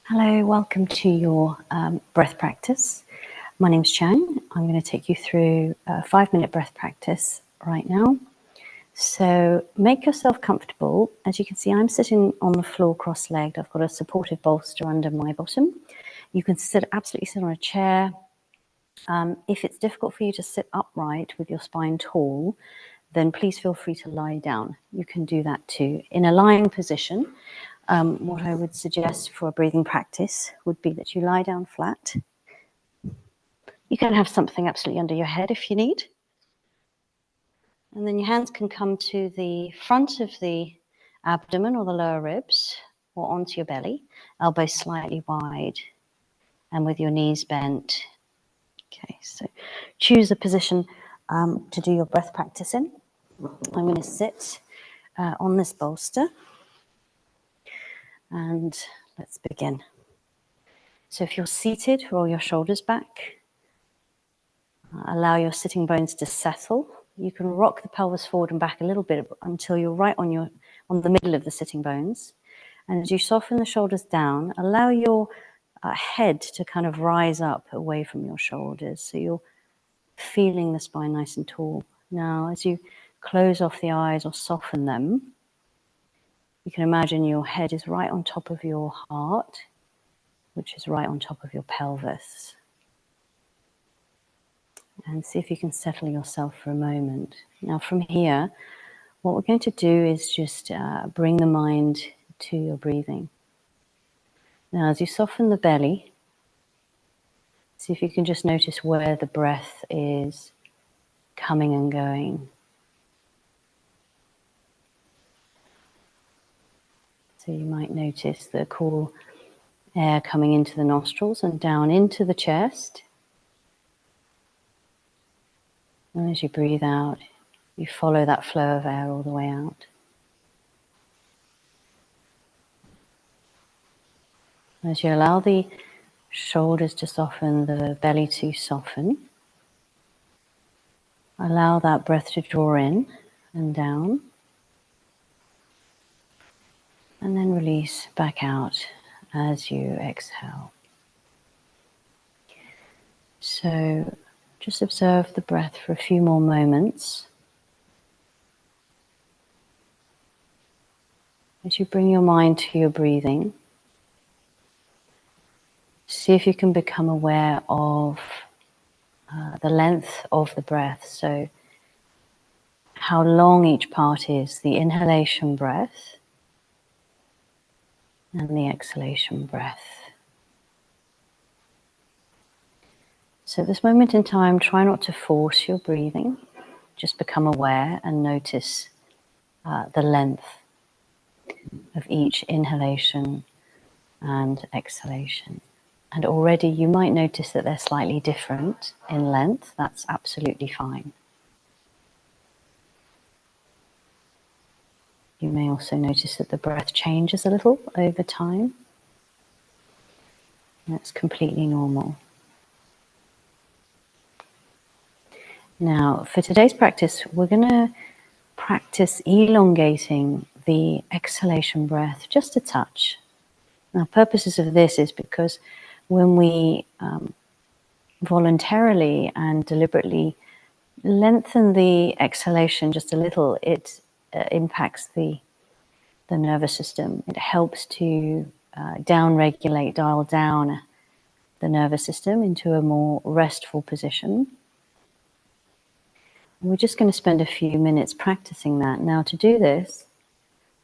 Hello, welcome to your breath practice. My name's Chang. I'm going to take you through a 5-minute breath practice right now. So make yourself comfortable. As you can see, I'm sitting on the floor cross-legged. I've got a supportive bolster under my bottom. You can absolutely sit on a chair. If it's difficult for you to sit upright with your spine tall, then please feel free to lie down. You can do that too. In a lying position, what I would suggest for a breathing practice would be that you lie down flat. You can have something absolutely under your head if you need. And then your hands can come to the front of the abdomen or the lower ribs or onto your belly, elbows slightly wide and with your knees bent. Okay, so choose a position to do your breath practice in. I'm going to sit on this bolster and let's begin. So if you're seated, roll your shoulders back. Allow your sitting bones to settle. You can rock the pelvis forward and back a little bit until you're right on the middle of the sitting bones. And as you soften the shoulders down, allow your head to kind of rise up away from your shoulders. So you're feeling the spine nice and tall. Now, as you close off the eyes or soften them, you can imagine your head is right on top of your heart, which is right on top of your pelvis. And see if you can settle yourself for a moment. Now from here, what we're going to do is just bring the mind to your breathing. Now as you soften the belly, see if you can just notice where the breath is coming and going. So you might notice the cool air coming into the nostrils and down into the chest. And as you breathe out, you follow that flow of air all the way out. As you allow the shoulders to soften, the belly to soften, allow that breath to draw in and down, and then release back out as you exhale. So just observe the breath for a few more moments. As you bring your mind to your breathing, see if you can become aware of the length of the breath. So how long each part is, the inhalation breath and the exhalation breath. So at this moment in time, try not to force your breathing. Just become aware and notice the length of inhalation and exhalation. And already you might notice that they're slightly different in length. That's absolutely fine. You may also notice that the breath changes a little over time. That's completely normal. Now, for today's practice, we're going to practice elongating the exhalation breath just a touch. Now, purposes of this is because when we voluntarily and deliberately lengthen the exhalation just a little, it impacts the nervous system. It helps to down-regulate, dial down the nervous system into a more restful position. And we're just going to spend a few minutes practicing that. Now, to do this,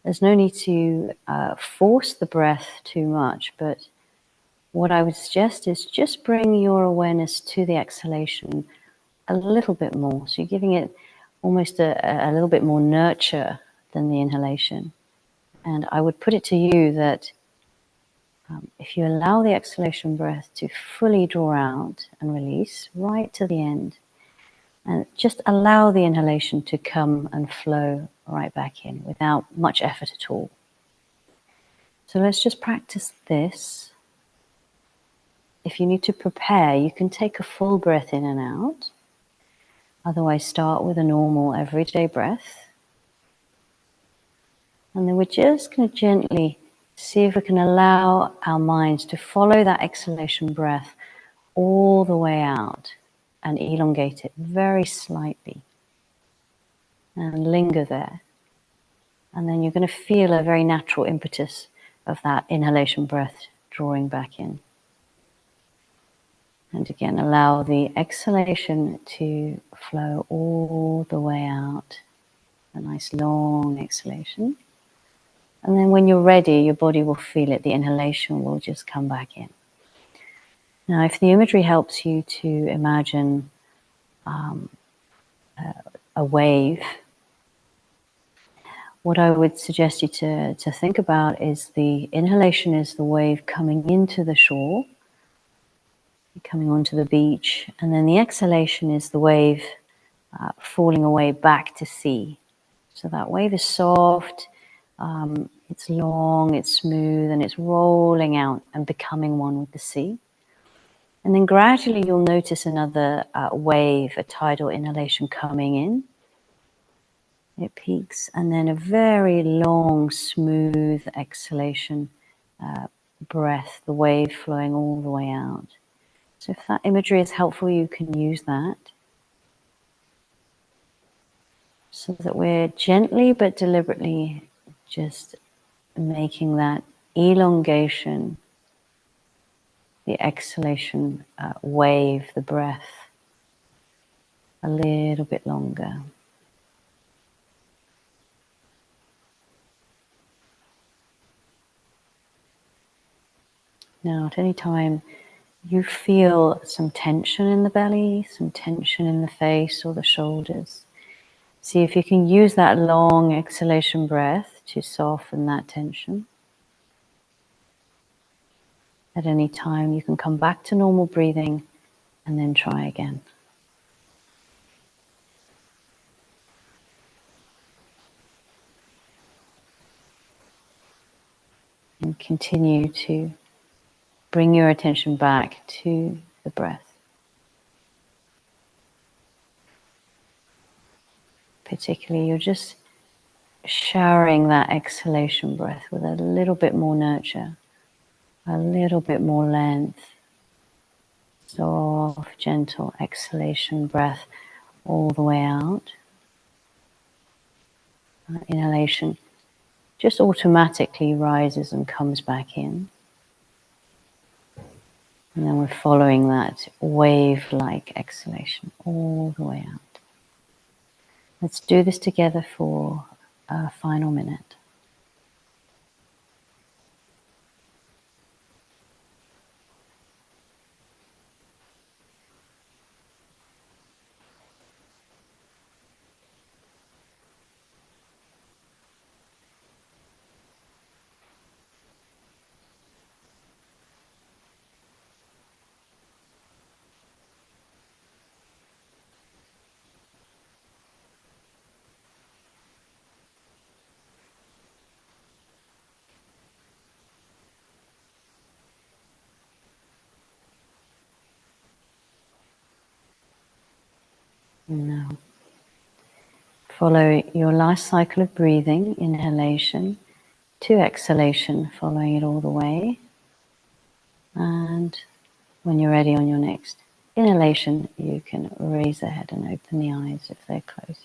there's no need to force the breath too much, but what I would suggest is just bring your awareness to the exhalation a little bit more. So you're giving it almost a little bit more nurture than the inhalation. And I would put it to you that if you allow the exhalation breath to fully draw out and release right to the end, and just allow the inhalation to come and flow right back in without much effort at all. So let's just practice this. If you need to prepare, you can take a full breath in and out. Otherwise, start with a normal everyday breath. And then we're just going to gently See if we can allow our minds to follow that exhalation breath all the way out and elongate it very slightly and linger there. And then you're going to feel a very natural impetus of that inhalation breath drawing back in. And again, allow the exhalation to flow all the way out. A nice long exhalation. And then when you're ready, your body will feel it. The inhalation will just come back in. Now, if the imagery helps you to imagine a wave, what I would suggest you to think about is the inhalation is the wave coming into the shore, coming onto the beach, and then the exhalation is the wave falling away back to sea. So that wave is soft, it's long, it's smooth, and it's rolling out and becoming one with the sea. And then gradually you'll notice another wave, a tidal inhalation coming in. It peaks, and then a very long, smooth exhalation breath, the wave flowing all the way out. So if that imagery is helpful, you can use that. So that we're gently but deliberately just making that elongation, the exhalation wave, the breath, a little bit longer. Now, at any time you feel some tension in the belly, some tension in the face or the shoulders, see if you can use that long exhalation breath to soften that tension. At any time you can come back to normal breathing and then try again. And continue to bring your attention back to the breath. Particularly, you're just showering that exhalation breath with a little bit more nurture, a little bit more length. Soft, gentle exhalation breath all the way out. Inhalation just automatically rises and comes back in. And then we're following that wave-like exhalation all the way out. Let's do this together for a final minute. Now, follow your last cycle of breathing, inhalation to exhalation, following it all the way. And when you're ready on your next inhalation, you can raise the head and open the eyes if they're closed.